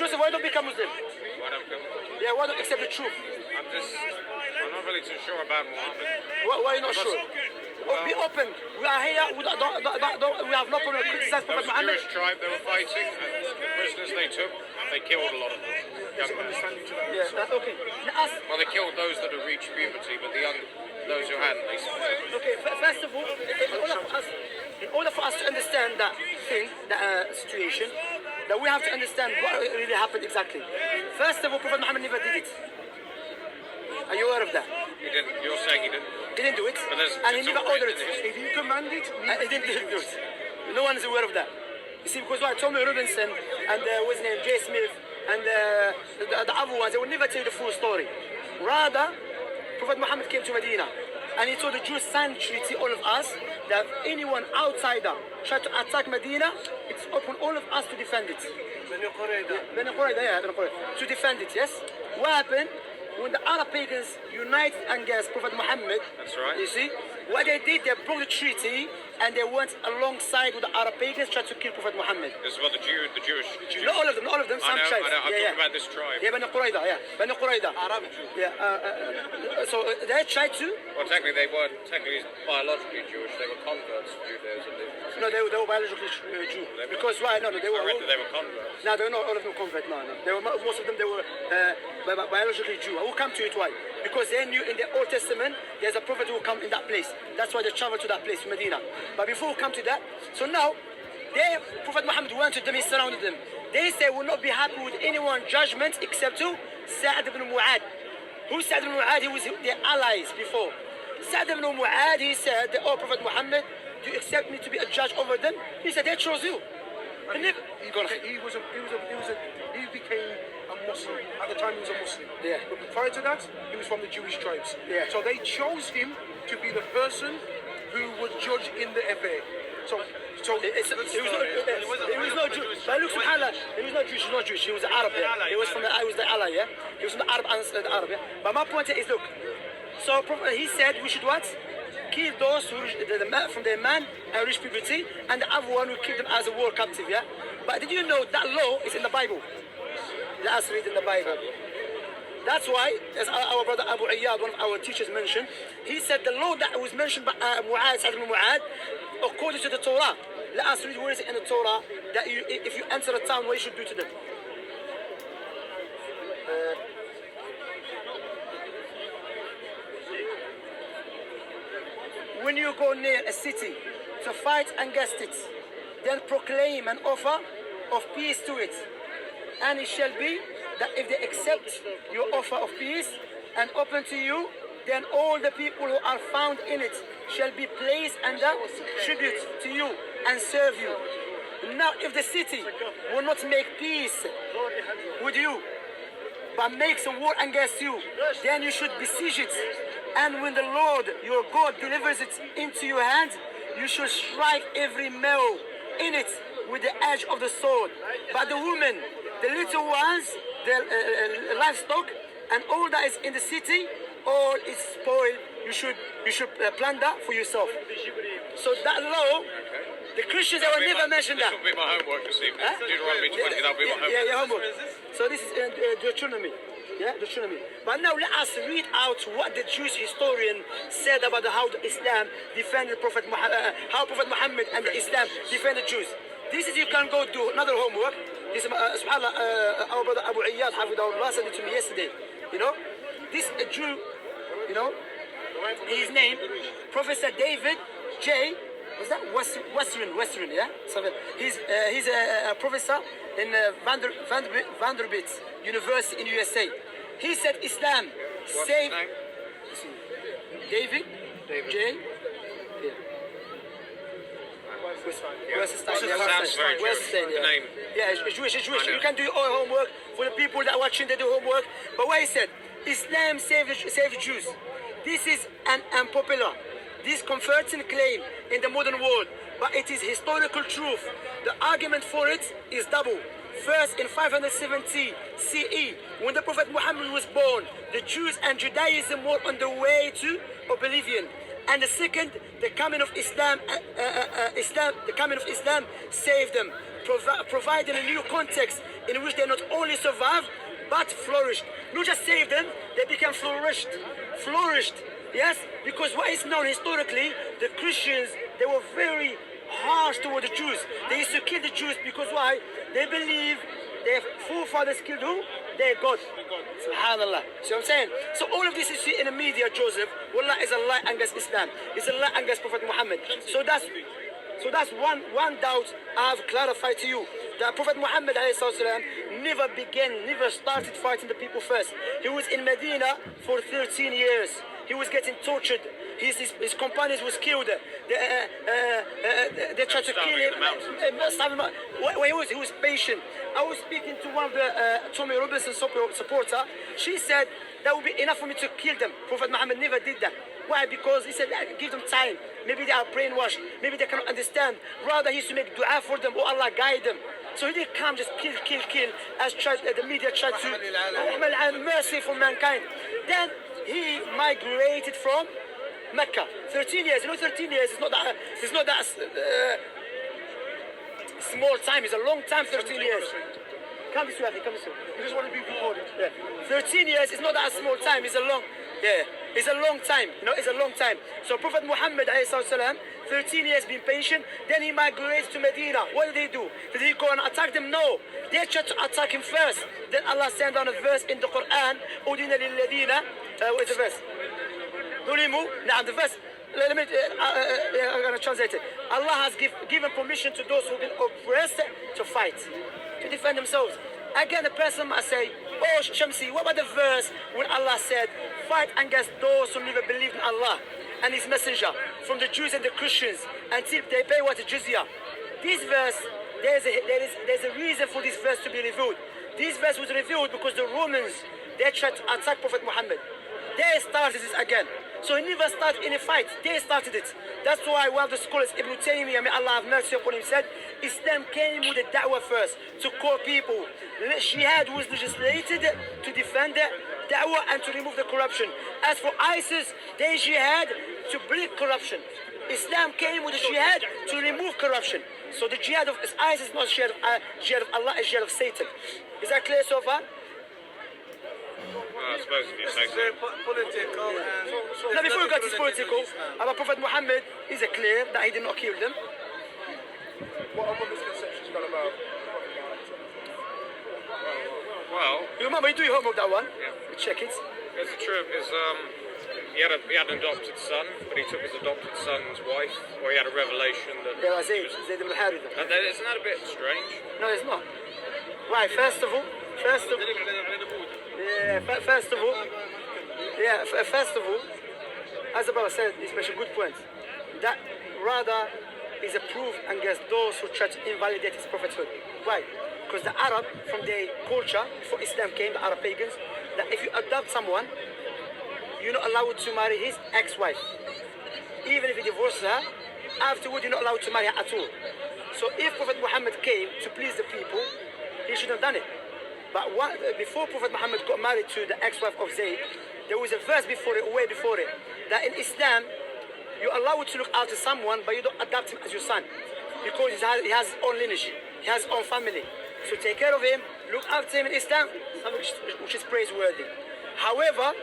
Joseph, why don't you become Muslim? Why don't come? Yeah, why don't you accept the truth? I'm not really too sure about Muhammad. Why are you not sure? Be open. We are here. We have no problem criticizing There Prophet was a Muhammad. Jewish tribe they were fighting, and the prisoners they took, they killed a lot of them. Young men. Yeah, that's okay. Now, Well, they killed those that had reached puberty, but those who hadn't, they okay, first of all, in order for us to understand that thing, that situation, that we have to understand what really happened exactly. First of all, Prophet Muhammad never did it. Are you aware of that? He didn't. You're saying he didn't. He didn't do it, and he never ordered it. He didn't command it, he didn't do it. No one is aware of that. You see, because why? Tommy Robinson and what's his name, Jay Smith, and the other ones, they will never tell you the full story. Rather, Prophet Muhammad came to Medina, and he told the Jews signed treaty, all of us, that anyone outsider try to attack Medina, it's open all of us to defend it. Banu Qurayza, to defend it, yes? What happened? When the Arab pagans united against Prophet Muhammad, That's right. You see, what they did, they broke the treaty and they went alongside with the Arab pagans, tried to kill Prophet Muhammad. This is what the Jewish. Not all of them, some tribes. I'm talking about this tribe. Yeah, Banu Qurayza, Banu Qurayza. Arab Jew. Yeah, so they tried to. Well, technically they weren't biologically Jewish. They were converts to Judaism. No, they were biologically Jew. Because why? No, they were. I read that they were converts. No, they were not all of them convert. No. They were most of them. They were biologically Jew. I will come to it. Why? Because they knew in the Old Testament there's a prophet who will come in that place. That's why they traveled to that place, Medina. But before we come to that, so now, Prophet Muhammad went to them. He surrounded them. They say will not be happy with anyone's judgment except to Sa'd ibn Mu'ad. Who's Sa'd ibn Mu'ad? He was their allies before. Sa'd ibn Mu'ad, he said, "Oh Prophet Muhammad, do you accept me to be a judge over them?" He said, "They chose you." He became a Muslim. At the time, he was a Muslim. Yeah. But prior to that, he was from the Jewish tribes. Yeah. So they chose him to be the person who would judge in the affair. So He was not Jewish. But look, subhanAllah, he was not Jewish. He was not Jewish. He was Arab. Yeah? He was the ally. Yeah. He was from the Arab and the Arab. Yeah? But my point is, look. So he said we should what? Kill those who from their man and reach puberty, and the other one will keep them as a war captive. Yeah. But did you know that law is in the Bible? Let us read in the Bible. That's why, as our brother Abu Iyad, one of our teachers, mentioned, he said the law that was mentioned by Sa'd ibn Mu'ad, according to the Torah. Let us read where is it in the Torah that if you enter a town, what you should do to them. When you go near a city to fight against it, then proclaim an offer of peace to it. And it shall be that if they accept your offer of peace and open to you, then all the people who are found in it shall be placed under tribute to you and serve you. Now, if the city will not make peace with you, but makes a war against you, then you should besiege it. And when the Lord your God delivers it into your hand, you should strike every male in it with the edge of the sword. But the women, the little ones, the livestock, and all that is in the city, all is spoiled. You should plunder for yourself. So that law, the Christians, they will never mention that. This will be my homework this evening. Deuteronomy 20, that'll be my homework. Yeah, homework. So this is Deuteronomy. Yeah, Deuteronomy. But now let us read out what the Jewish historian said about how Islam defended Prophet Muhammad, how Prophet Muhammad and Islam defended Jews. This is, you can go do another homework. This is, subhanAllah, our brother Abu Iyad Hafidahullah said it to me yesterday. You know, this Jew, you know, his name, Professor David J. Was that Western, yeah? So he's a professor in Vanderbilt University in USA. He said Islam saved David J. Yeah, it's Jewish. You can do your own homework. For the people that are watching, they do homework. But what he said, Islam saved Jews. This is an unpopular, discomforting claim in the modern world, but it is historical truth. The argument for it is double. First, in 570 CE, when the Prophet Muhammad was born, the Jews and Judaism were on the way to oblivion. And the second, the coming of Islam saved them. providing a new context in which they not only survived but flourished. Not just saved them, they became flourished. Yes, because what is known historically, the Christians, they were very harsh toward the Jews. They used to kill the Jews because why? They believe their forefathers killed who? Their God. Subhanallah. See what I'm saying? So all of this you see in the media, Joseph, wallah, is a lie against Islam. It's a lie against Prophet Muhammad. So that's one doubt I have clarified to you. That Prophet Muhammad never started fighting the people first. He was in Medina for 13 years. He was getting tortured. His companions was killed. They tried to kill him. He was patient. I was speaking to one of the Tommy Robinson supporter. She said that would be enough for me to kill them. Prophet Muhammad never did that. Why? Because he said, give them time. Maybe they are brainwashed. Maybe they cannot understand. Rather, he used to make dua for them. Oh, Allah, guide them. So he didn't come just kill, as the media tried to mercy for mankind. Then he migrated from Mecca. 13 years. You know, 13 years is not that small time. It's a long time, 13 years. Come this way, come this way. You just want to be recorded. Yeah. 13 years is not that small time. It's a long, it's a long time. You know, it's a long time. So Prophet Muhammad, 13 years being patient. Then he migrates to Medina. What did he do? Did he go and attack them? No. They tried to attack him first. Then Allah sent down a verse in the Quran. Udina lilladina. What is the verse? Now the verse. I'm going to translate it. Allah has given permission to those who've been oppressed to fight, to defend themselves. Again, the person might say, oh, Shamsi, what about the verse when Allah said, fight against those who never believed in Allah and His Messenger, from the Jews and the Christians, until they pay what? Jizya. This verse, there's a reason for this verse to be revealed. This verse was revealed because the Romans, they tried to attack Prophet Muhammad. They started this again. So he never started any fight. They started it. That's why one of the scholars, Ibn Taymiyyah, may Allah have mercy upon him, said, Islam came with the da'wah first, to call people. Jihad was legislated to defend the da'wah and to remove the corruption. As for ISIS, they jihad to break corruption. Islam came with the jihad to remove corruption. So the jihad of ISIS is not jihad of Allah, it's jihad of Satan. Is that clear so far? Well, I suppose if you say so. Political and... Now before we go to this political, about Prophet Muhammad, is it clear that he did not kill them? What other misconceptions got about? Well, You remember, you do your homework, that one? Yeah. You check it. it's the truth. He had an adopted son, but he took his adopted son's wife, or he had a revelation that... Yeah, Zayd ibn Haritha. And isn't that a bit strange? No, it's not. Why? First of all, as the brother said, it's a good point. That rather is a proof against those who try to invalidate his prophethood. Why? Because the Arab, from their culture, before Islam came, the Arab pagans, that if you adopt someone, you're not allowed to marry his ex-wife. Even if he divorces her, afterward you're not allowed to marry her at all. So if Prophet Muhammad came to please the people, he should have done it. But before Prophet Muhammad got married to the ex-wife of Zayd, there was a verse before it, way before it, that in Islam, you're allowed to look after someone, but you don't adopt him as your son. Because he has his own lineage, he has his own family. So take care of him, look after him in Islam, which is praiseworthy. However,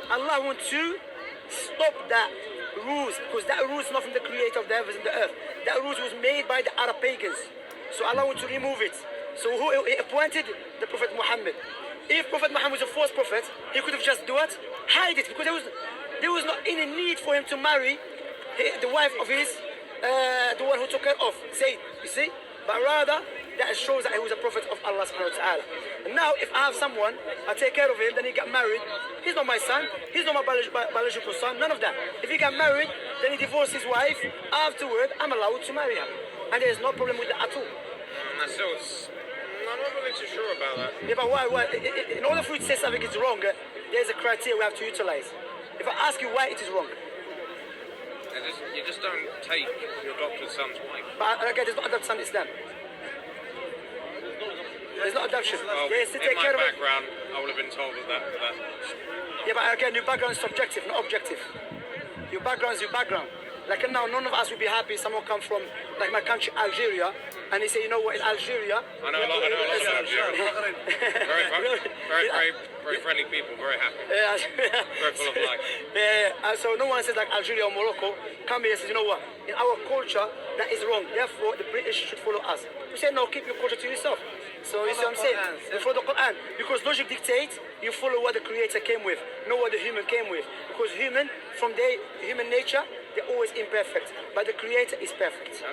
Allah wants to stop that rules, because that rule is not from the creator of the heavens and the earth. That rule was made by the Arab pagans. So Allah wants to remove it. So who he appointed? The Prophet Muhammad. If Prophet Muhammad was a false prophet, he could have just do it, hide it, because there was not any need for him to marry the wife of his, the one who took her off, Zayd, you see? But rather, that shows that he was a prophet of Allah subhanahu wa ta'ala. And now, if I have someone, I take care of him, then he got married, he's not my son, he's not my biological son, none of that. If he got married, then he divorced his wife, afterward, I'm allowed to marry her. And there's no problem with that at all. I'm not really too sure about that. Yeah, but why? In order for you to say something is wrong, there's a criteria we have to utilize. If I ask you why it is wrong. You just don't take your adopted son's wife. But again, there's no adoption in Islam. There's no adoption. Well, There's to in take my care of it. background, I would have been told that. Yeah, but again, your background is subjective, not objective. Your background is your background. Like now, none of us would be happy someone come from, like my country, Algeria, And he said, you know what, in Algeria, I know a lot of Algerians. Very friendly people, very happy. Very full of life. And so no one says like Algeria or Morocco come here and says, you know what, in our culture that is wrong, therefore the British should follow us. We say no, keep your culture to yourself. So you see what I'm saying? You follow the Quran. Because logic dictates you follow what the creator came with, not what the human came with. Because human, from their human nature, they're always imperfect. But the creator is perfect.